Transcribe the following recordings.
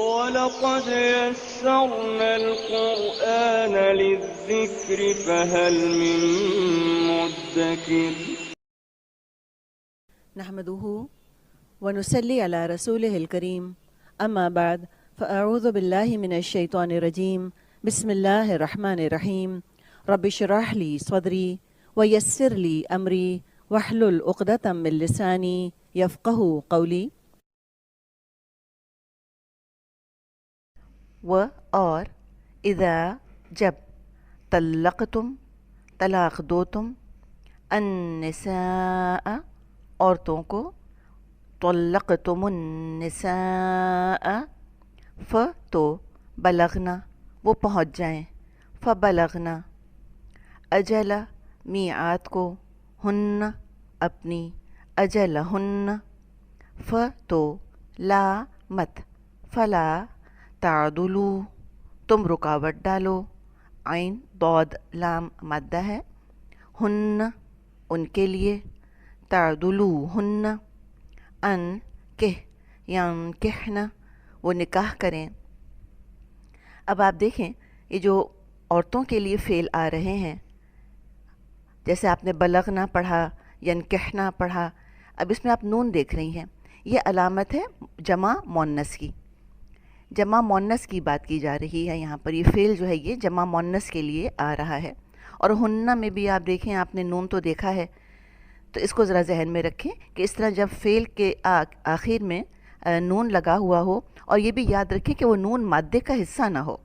وَلَقَدْ يَسَّرْنَا الْقُرْآنَ لِلذِّكْرِ فَهَلْ مِن مُّدَّكِرٍ نحمده ونصلي على رسوله الكريم أما بعد فأعوذ بالله من الشيطان الرجيم بسم الله الرحمن الرحيم رب اشرح لي صدري ويسر لي أمري واحلل عقدة من لساني يفقهوا قولي. اور اذا جب طلقتم طلاق دو تم النساء عورتوں کو طلقتم النساء تو بلغنا وہ پہنچ جائیں فبلغنا اجل میعاد کو ہن اپنی اجل ہن تو لا مت فلا تعدلو تم رکاوٹ ڈالو عین ضاد لام مادہ ہے ہن ان کے لیے تعدلو ہن ان ینکحن وہ نکاح کریں. اب آپ دیکھیں یہ جو عورتوں کے لیے فعل آ رہے ہیں جیسے آپ نے بلغنا پڑھا ینکحنا پڑھا. اب اس میں آپ نون دیکھ رہی ہیں یہ علامت ہے جمع مؤنث کی. جمع مؤنث کی بات کی جا رہی ہے یہاں پر. یہ فعل جو ہے یہ جمع مؤنث کے لیے آ رہا ہے. اور ہنہ میں بھی آپ دیکھیں آپ نے نون تو دیکھا ہے تو اس کو ذرا ذہن میں رکھیں کہ اس طرح جب فعل کے آخر میں نون لگا ہوا ہو اور یہ بھی یاد رکھیں کہ وہ نون مادے کا حصہ نہ ہو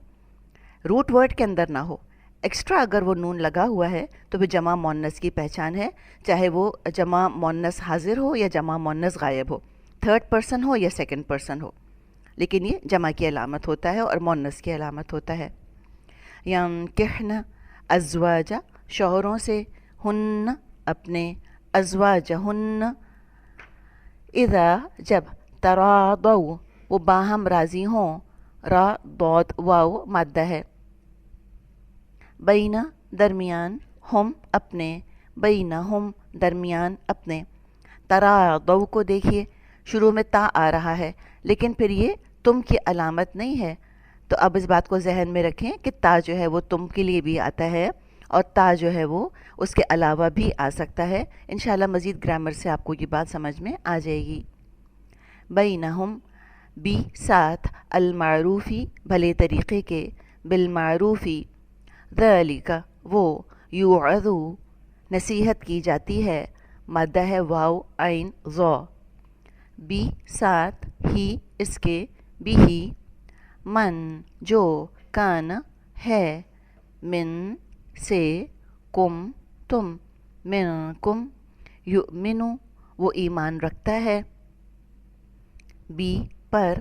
روٹ ورڈ کے اندر نہ ہو. ایکسٹرا اگر وہ نون لگا ہوا ہے تو پھر جمع مؤنث کی پہچان ہے چاہے وہ جمع مؤنث حاضر ہو یا جمع مؤنث غائب ہو تھرڈ پرسن ہو یا سیکنڈ پرسن ہو لیکن یہ جمع کی علامت ہوتا ہے اور مؤنث کی علامت ہوتا ہے. ینکحن ازواج شوہروں سے ہن اپنے ازواجہن اذا جب تراضوا وہ باہم راضی ہوں را ضاد واو مادہ ہے بینہ درمیان ہم اپنے بینہ ہم درمیان اپنے. تراضوا کو دیکھیے شروع میں تا آ رہا ہے لیکن پھر یہ تم کی علامت نہیں ہے تو اب اس بات کو ذہن میں رکھیں کہ تا جو ہے وہ تم کے لیے بھی آتا ہے اور تا جو ہے وہ اس کے علاوہ بھی آ سکتا ہے. انشاءاللہ مزید گرامر سے آپ کو یہ بات سمجھ میں آ جائے گی. بینہم بی ساتھ المعروفی بھلے طریقے کے بالمعروفی ذالک وہ یوعظو نصیحت کی جاتی ہے مادہ ہے واو عین ذا بی ساتھ ہی اس کے بھی ہی من جو کان ہے من سے کم تم من کم یؤمنو وہ ایمان رکھتا ہے بی پر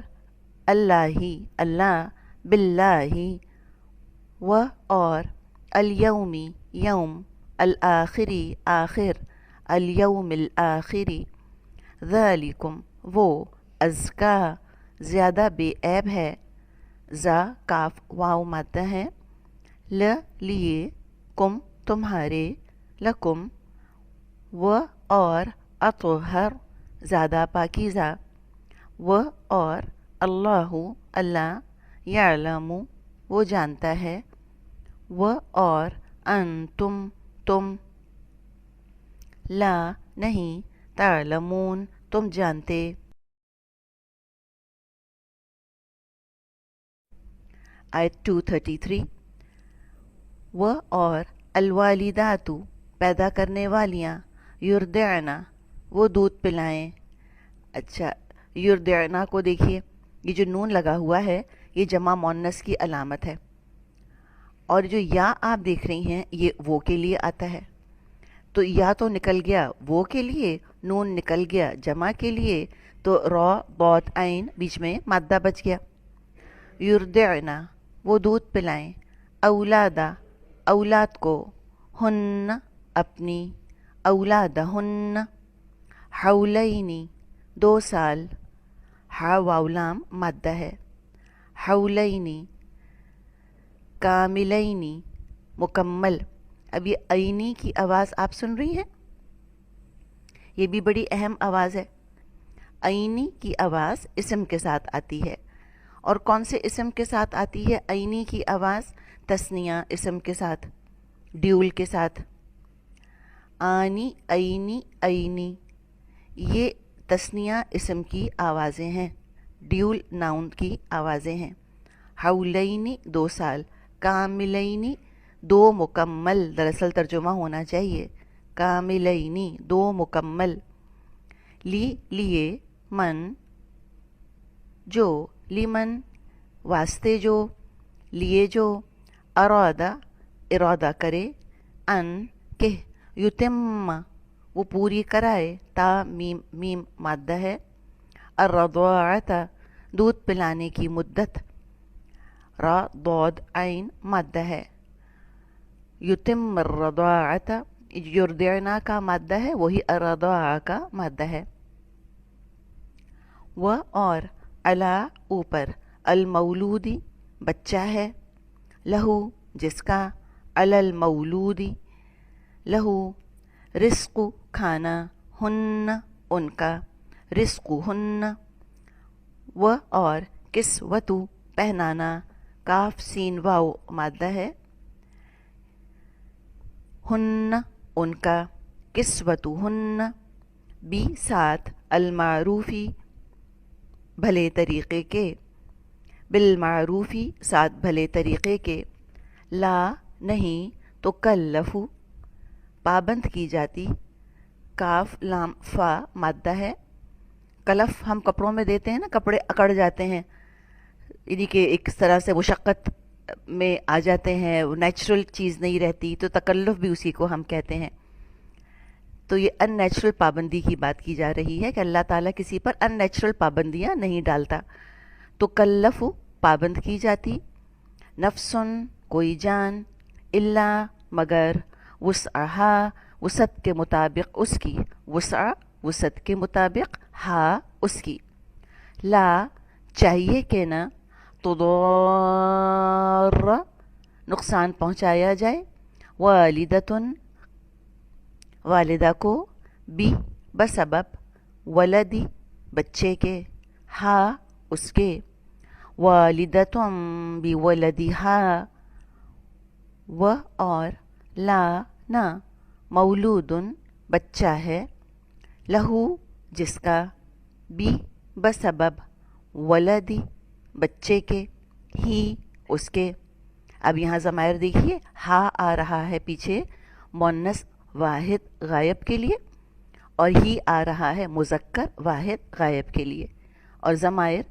اللہ اللہ باللہ و اور الیومی یوم الآخری آخر الیوم الآخری ذالکم وہ ازکا زیادہ بے عیب ہے زا کاف واو مادہ ہے لیے کم تمہارے لکم و اور اطہر زیادہ پاکیزہ و اور اللہ اللہ یعلم وہ جانتا ہے و اور انتم تم لا نہیں تعلمون تم جانتے. آیت 233 و اور الوالدات پیدا کرنے والیاں یردعنا وہ دودھ پلائیں. اچھا یردعنا کو دیکھیے یہ جو نون لگا ہوا ہے یہ جمع مؤنث کی علامت ہے اور جو یا آپ دیکھ رہی ہیں یہ وہ کے لیے آتا ہے تو یا تو نکل گیا وہ کے لیے نون نکل گیا جمع کے لیے تو را ضاد عین بیچ میں مادہ بچ گیا. یردعنا وہ دودھ پلائیں اولادا اولاد کو ہن اپنی اولادہن حولینی 2 سال ہا واو لام مادہ ہے حولینی کاملینی مکمل. اب یہ عینی کی آواز آپ سن رہی ہیں یہ بھی بڑی اہم آواز ہے. عینی کی آواز اسم کے ساتھ آتی ہے اور کون سے اسم کے ساتھ آتی ہے عینی کی آواز؟ تثنیہ اسم کے ساتھ، ڈیول کے ساتھ. آنی، عینی، عینی، یہ تثنیہ اسم کی آوازیں ہیں، ڈیول ناؤن کی آوازیں ہیں. حولینی 2 سال، کاملینی 2 مکمل، دراصل ترجمہ ہونا چاہیے کاملینی 2 مکمل. لیے، من، جو، لیمن واسطے جو، لیے جو. ارادہ کرے، ان کہ، یتم وہ پوری کرائے، تا میم مادہ ہے. الرضاعت دودھ پلانے کی مدت، را ضاد عین مادہ ہے. یتم الرضاعت یرضعنا کا مادہ ہے، وہی الرضاع کا مادہ ہے. و اور، علا اوپر، المولودی بچہ ہے، لہو جس کا، علی المولودی لہو، رزق کھانا، ہن ان کا، رزق ہن. و اور، کسوتو پہنانا، کاف سین واو مادہ ہے، ہن ان کا، کسوتو ہن. بی ساتھ، المعروفی بھلے طریقے کے، بالمعروفی ساتھ بھلے طریقے کے. لا نہیں، تو کلفو پابند کی جاتی، کاف لام فا مادہ ہے. کلف ہم کپڑوں میں دیتے ہیں نا، کپڑے اکڑ جاتے ہیں، یعنی کہ ایک طرح سے مشقت میں آ جاتے ہیں، نیچرل چیز نہیں رہتی، تو تکلف بھی اسی کو ہم کہتے ہیں. تو یہ ان نیچرل پابندی کی بات کی جا رہی ہے کہ اللہ تعالیٰ کسی پر ان نیچرل پابندیاں نہیں ڈالتا. تو کلف پابند کی جاتی، نفسن کوئی جان، الا مگر، وسعہا وسعت کے مطابق اس کی، وسع وسعت کے مطابق، ہا اس کی. لا چاہیے کہ نہ، تضار نقصان پہنچایا جائے، والدتن والدہ کو، بھی بسبب، ولدی بچے کے، ہا اس کے. والدتم بولدہا و اور، لا نہ، مولودن بچہ ہے، لہو جس کا، بھی بسبب، ولدی بچے کے، ہی اس کے. اب یہاں ضمائر دیکھیے، ہا آ رہا ہے پیچھے مؤنث واحد غائب کے لیے، اور ہی آ رہا ہے مذکر واحد غائب کے لیے، اور ضمائر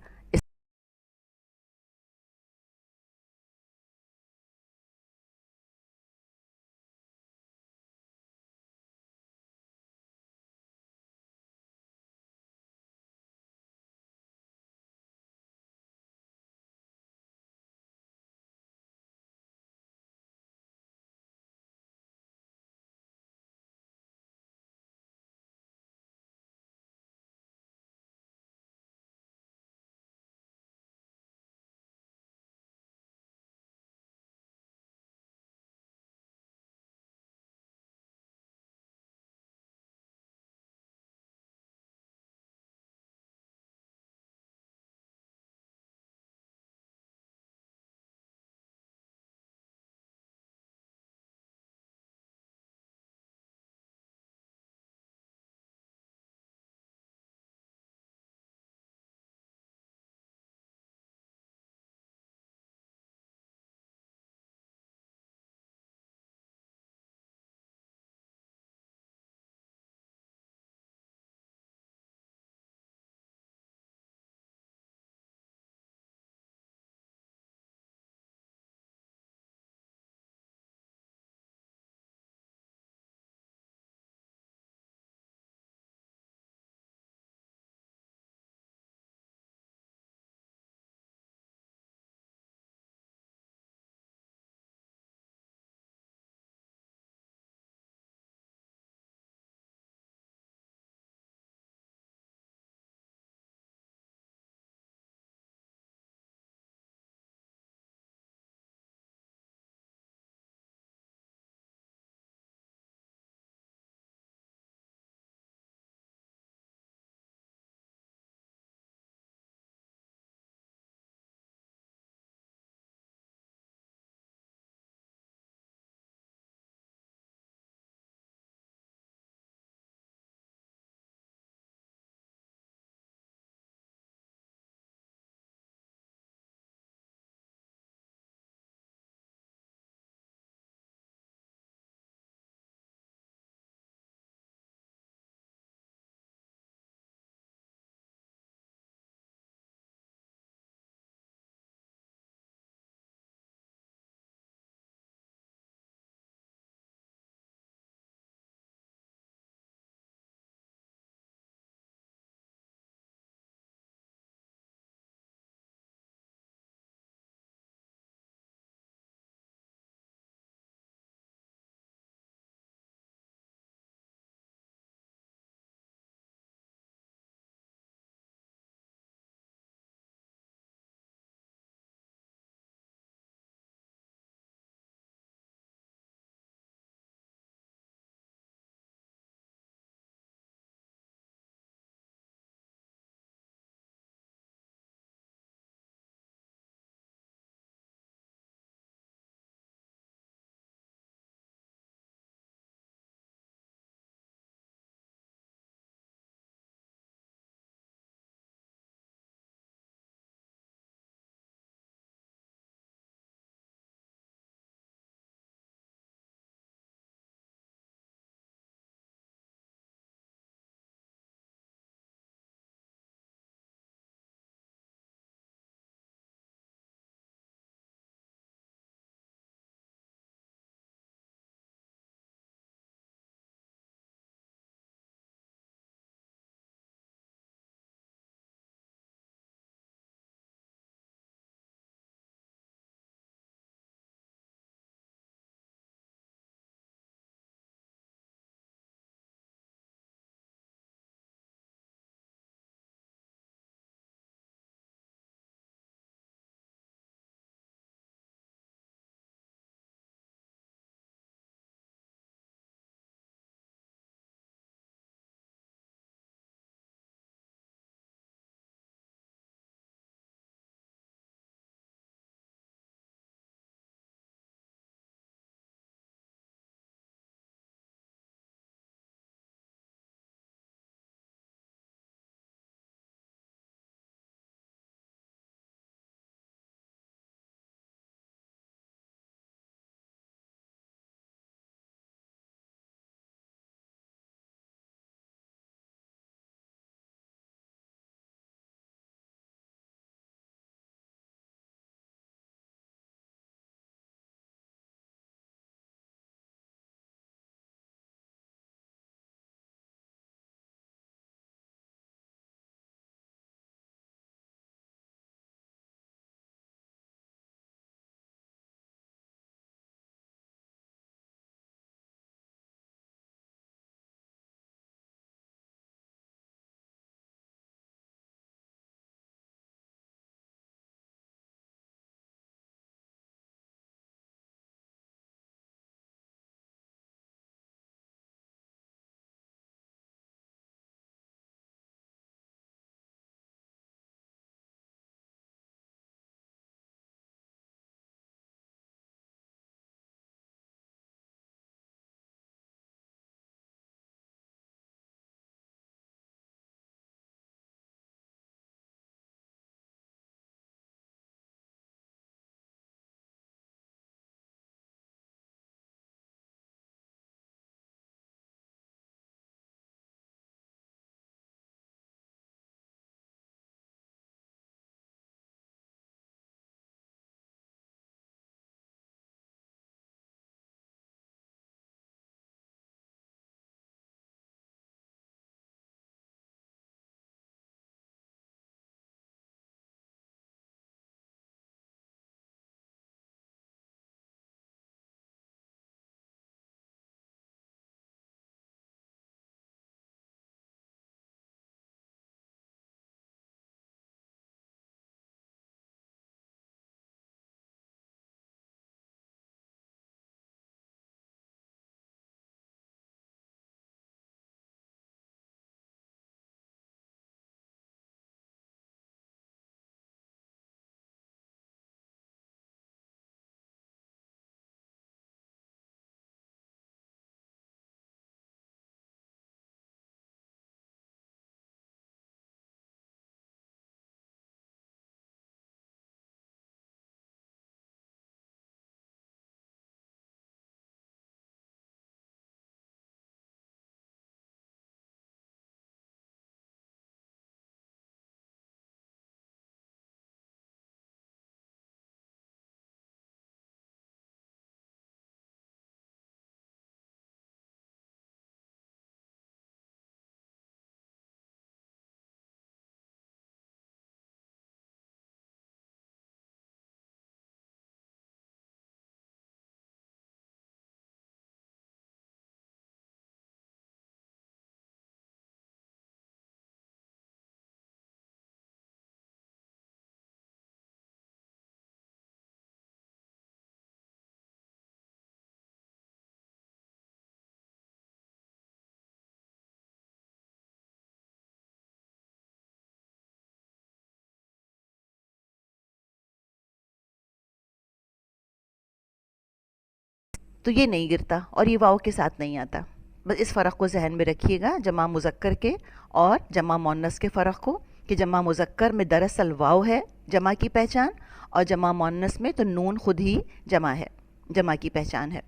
تو یہ نہیں گرتا اور یہ واو کے ساتھ نہیں آتا. بس اس فرق کو ذہن میں رکھیے گا جمع مذکر کے اور جمع مؤنث کے فرق کو، کہ جمع مذکر میں دراصل واو ہے جمع کی پہچان، اور جمع مؤنث میں تو نون خود ہی جمع ہے، جمع کی پہچان ہے.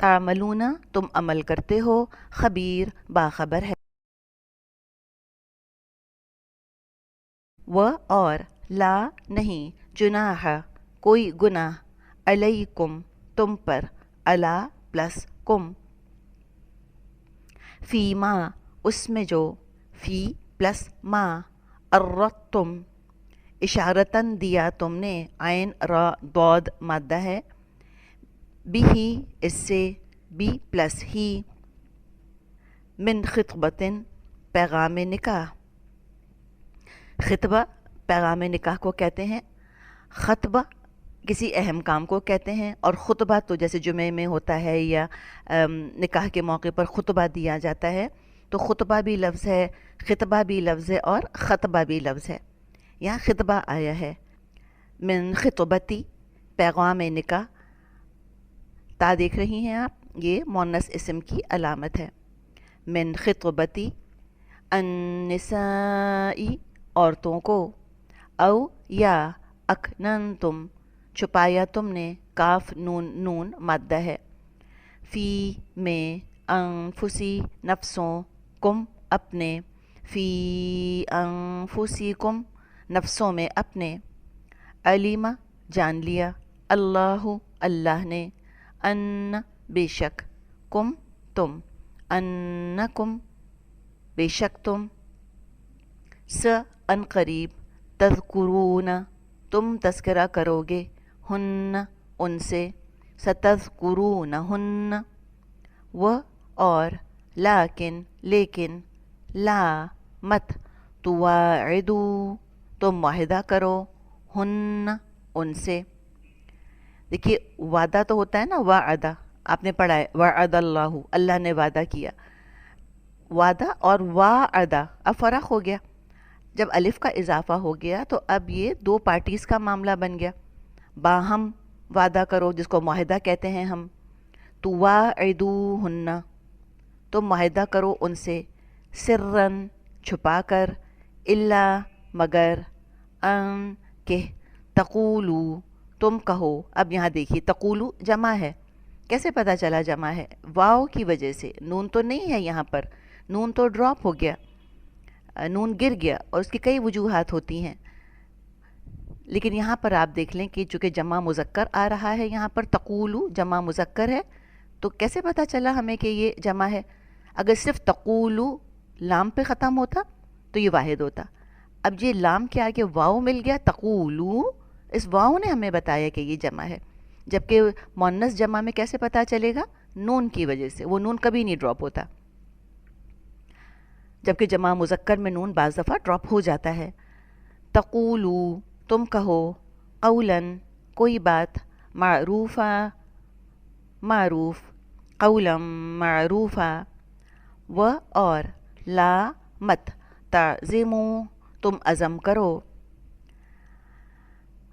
تعملون تم عمل کرتے ہو، خبیر باخبر ہے. و اور لا نہیں، جناح کوئی گناہ، علیکم تم پر، علا پلس کم، فی ما اس میں جو، فی پلس ما، ارتم اشارتاً دیا تم نے، عین را ضاد مادہ ہے، بھی اس سے، بی پلس ہی، من خطبتن پیغام نکاح. خطبہ پیغام نکاح کو کہتے ہیں، خطبہ کسی اہم کام کو کہتے ہیں، اور خطبہ تو جیسے جمعے میں ہوتا ہے یا نکاح کے موقع پر خطبہ دیا جاتا ہے، تو خطبہ بھی لفظ ہے، خطبہ بھی لفظ ہے، اور خطبہ بھی لفظ ہے. یہاں خطبہ آیا ہے، من خطبتی پیغام نکاح، تا دیکھ رہی ہیں آپ، یہ مؤنث اسم کی علامت ہے. من خطبتی النساء عورتوں کو، او یا اکننتم چھپایا تم نے، کاف نون نون مادہ ہے، فی میں، انفسی نفسوں، کم اپنے، فی انفسکم نفسوں میں اپنے، علم جان لیا، اللہ اللہ نے، ان بے شک، کم تم، انکم بے شک تم، ان قریب، تذکرون تم تذکرہ کرو گے، ہن ان سے، ستذکرونہن، و اور لیکن لیکن، لا مت، تواعدو تم معاہدہ کرو، ہن ان سے. دیکھیے وعدہ تو ہوتا ہے نا، وعدہ آپ نے پڑھا ہے، وعد اللہ اللہ نے وعدہ کیا، وعدہ اور وعدہ اب فرق ہو گیا. جب الف کا اضافہ ہو گیا تو اب یہ دو پارٹیز کا معاملہ بن گیا. باہم وعدہ کرو جس کو معاہدہ کہتے ہیں ہم، تواعدوہن تم معاہدہ کرو ان سے، سرن چھپا کر، الا مگر، ان کہ، تقولو تم کہو. اب یہاں دیکھیے تقولو جمع ہے، کیسے پتہ چلا جمع ہے؟ واو کی وجہ سے. نون تو نہیں ہے یہاں پر، نون تو ڈراپ ہو گیا، نون گر گیا، اور اس کی کئی وجوہات ہوتی ہیں. لیکن یہاں پر آپ دیکھ لیں کہ چونکہ جمع مذکر آ رہا ہے، یہاں پر تقولو جمع مذکر ہے، تو کیسے پتہ چلا ہمیں کہ یہ جمع ہے؟ اگر صرف تقولو لام پہ ختم ہوتا تو یہ واحد ہوتا. اب یہ لام کے آگے واو مل گیا، تقولو، اس واو نے ہمیں بتایا کہ یہ جمع ہے. جبکہ مؤنث جمع میں کیسے پتہ چلے گا؟ نون کی وجہ سے، وہ نون کبھی نہیں ڈراپ ہوتا، جبکہ جمع مذکر میں نون بعض دفعہ ڈراپ ہو جاتا ہے. تقولو تم کہو، قولاً کوئی بات، معروفہ معروف، قولاً معروفہ، و اور لا مت، تعزمو تم عزم کرو.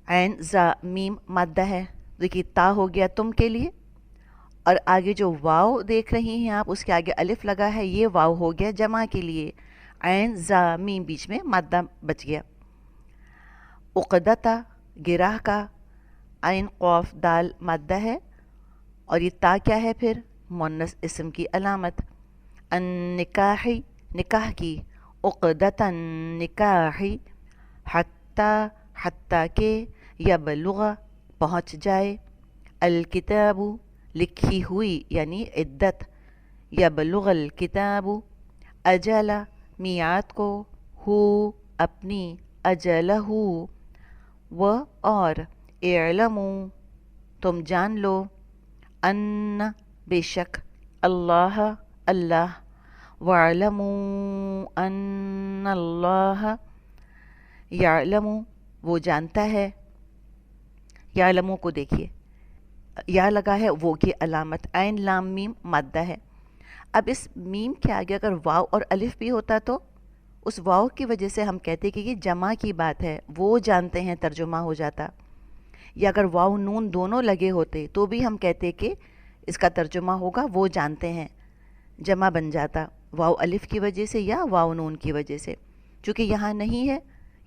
عین زا میم مادہ ہے، دیکھیے تا ہو گیا تم کے لیے، اور آگے جو واو دیکھ رہی ہیں آپ اس کے آگے الف لگا ہے، یہ واو ہو گیا جمع کے لیے، عین زا میم بیچ میں مادہ بچ گیا. عقدتا گراہ کا، عین قاف دال مادہ ہے، اور یہ تا کیا ہے پھر؟ مؤنث اسم کی علامت. النکاحی نکاح کی، عقدتا نکاحی، حتی حتیٰ کہ، یبلغ پہنچ جائے، الکتاب لکھی ہوئی یعنی عدت، یبلغ الکتاب اجل میعاد کو، ہو اپنی، اجلہ و اور، اعلمو تم جان لو، ان بے شک، اللہ اللہ، وَاعْلَمُوا أَنَّ اللَّهَ یعلم وہ جانتا ہے. یعلمو کو دیکھیے یا لگا ہے وہ کی علامت، عین لام میم مادہ ہے. اب اس میم کے آگے اگر واو اور الف بھی ہوتا تو اس واو کی وجہ سے ہم کہتے کہ یہ جمع کی بات ہے، وہ جانتے ہیں ترجمہ ہو جاتا. یا اگر واو نون دونوں لگے ہوتے تو بھی ہم کہتے کہ اس کا ترجمہ ہوگا وہ جانتے ہیں، جمع بن جاتا واو الف کی وجہ سے یا واو نون کی وجہ سے۔ چونکہ یہاں نہیں ہے،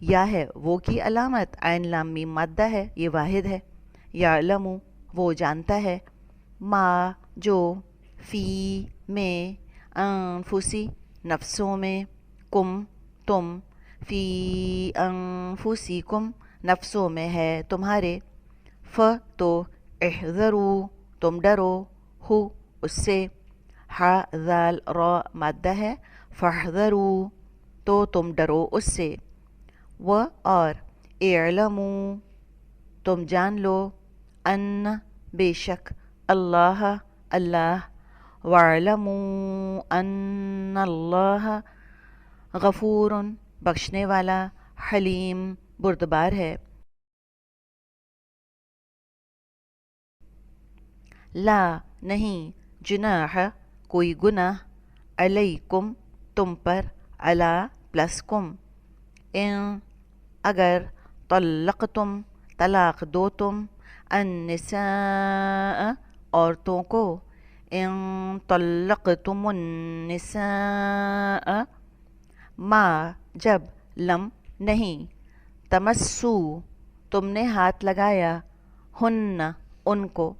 یا ہے وہ کی علامت، عین لام میم مادہ ہے، یہ واحد ہے۔ یعلم وہ جانتا ہے، ما جو، فی میں، انفسی نفسوں میں، کم تم، فی انفسکم نفسوں میں ہے تمہارے، ف تو احذرو تم ڈرو، ہو اس سے، ح ذال را مادہ ہے، فاحذرو تو تم ڈرو اس سے، و اور، اعلمو تم جان لو، ان بے شک، اللہ اللہ، واعلموا ان اللہ غفور بخشنے والا، حلیم بردبار ہے۔ لا نہیں، جناح کوئی گناہ، علیکم تم پر، علی پلس کم، ان اگر، طلقتم طلاق دو تم، النساء عورتوں کو، ان طلقتم النساء ما جب، لم نہیں، تمسو تم نے ہاتھ لگایا، ہن ان کو۔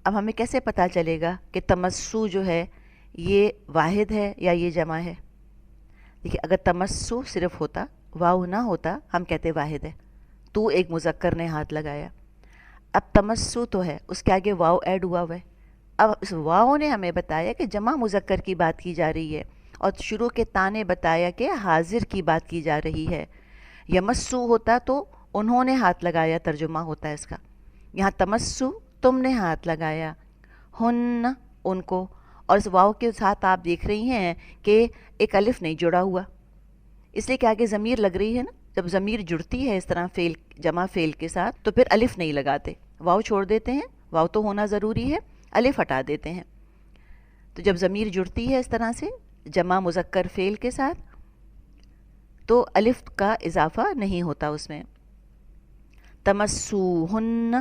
اب ہمیں کیسے پتہ چلے گا کہ تمسو جو ہے یہ واحد ہے یا یہ جمع ہے؟ دیکھیے اگر تمسو صرف ہوتا، واو نہ ہوتا، ہم کہتے واحد ہے، تو ایک مذکر نے ہاتھ لگایا۔ اب تمسو تو ہے، اس کے آگے واو ایڈ ہوا ہے، اب اس واو نے ہمیں بتایا کہ جمع مذکر کی بات کی جا رہی ہے، اور شروع کے تا نے بتایا کہ حاضر کی بات کی جا رہی ہے۔ یمسو ہوتا تو انہوں نے ہاتھ لگایا ترجمہ ہوتا ہے اس کا، یہاں تمسو تم نے ہاتھ لگایا، ہن ان کو، اور اس واو کے ساتھ آپ دیکھ رہی ہیں کہ ایک الف نہیں جڑا ہوا، اس لیے کہ آگے ضمیر لگ رہی ہے نا، جب ضمیر جڑتی ہے اس طرح فعل جمع فعل کے ساتھ تو پھر الف نہیں لگاتے، واو چھوڑ دیتے ہیں، واو تو ہونا ضروری ہے، الف ہٹا دیتے ہیں۔ تو جب ضمیر جڑتی ہے اس طرح سے جمع مذکر فعل کے ساتھ تو الف کا اضافہ نہیں ہوتا اس میں۔ تمسوہن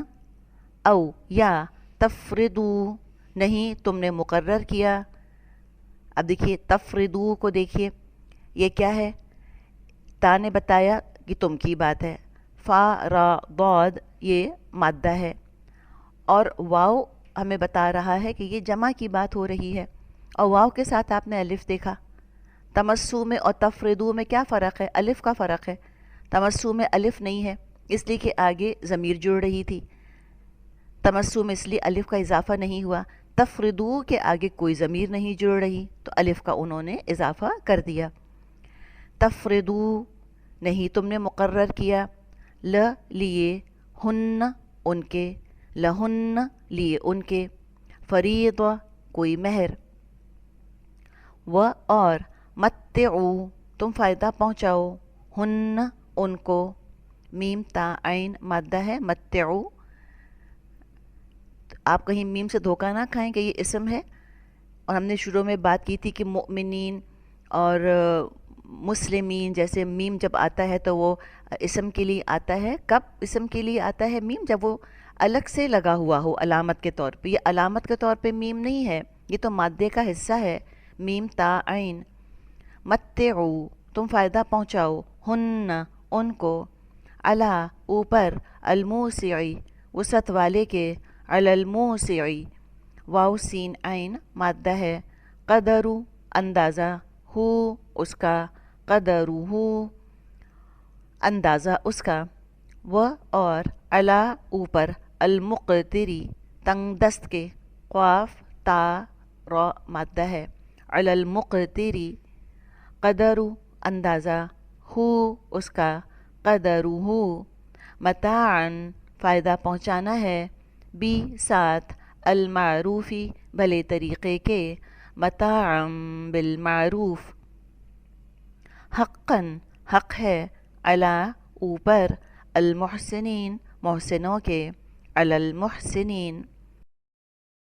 او یا تفردو نہیں تم نے مقرر کیا۔ اب دیکھیے تفردو کو دیکھیے یہ کیا ہے، تا نے بتایا کہ تم کی بات ہے، فا را ضاد یہ مادہ ہے، اور واو ہمیں بتا رہا ہے کہ یہ جمع کی بات ہو رہی ہے، اور واو کے ساتھ آپ نے الف دیکھا۔ تمسو میں اور تفردو میں کیا فرق ہے؟ الف کا فرق ہے۔ تمسو میں الف نہیں ہے اس لیے کہ آگے ضمیر جڑ رہی تھی، تمسو میں اس لیے الف کا اضافہ نہیں ہوا۔ تفردو کے آگے کوئی ضمیر نہیں جڑ رہی تو الف کا انہوں نے اضافہ کر دیا۔ تفردو نہیں تم نے مقرر کیا، ل لیے، ہن ان کے، لہن لیے ان کے، فریضہ کوئی مہر، و اور، متعو تم فائدہ پہنچاؤ، ہن ان کو، میم تا عین مادہ ہے، متعو، آپ کہیں میم سے دھوکہ نہ کھائیں کہ یہ اسم ہے، اور ہم نے شروع میں بات کی تھی کہ مؤمنین اور مسلمین جیسے میم جب آتا ہے تو وہ اسم کے لیے آتا ہے۔ کب اسم کے لیے آتا ہے میم؟ جب وہ الگ سے لگا ہوا ہو علامت کے طور پہ، یہ علامت کے طور پہ میم نہیں ہے، یہ تو مادے کا حصہ ہے، میم تا عین۔ متعو تم فائدہ پہنچاؤ، ہن ان کو، علی اوپر، الموسعی وسعت والے کے، علی الموسعی واو سین عین مادہ ہے، قدرو اندازہ، ہو اس کا، قدرو ہو اندازہ اس کا، و اور، علی اوپر، المقتری تنگ دست کے، قاف تا را مادہ ہے، علی المقتری قدرو اندازہ، ہو اس کا، قدرو ہو، متاعن فائدہ پہنچانا ہے، بی ساتھ، المعروفی بھلے طریقے کے، متاعن بالمعروف، حقاً حق ہے، علی اوپر، المحسنین محسنوں کے، علی المحسنین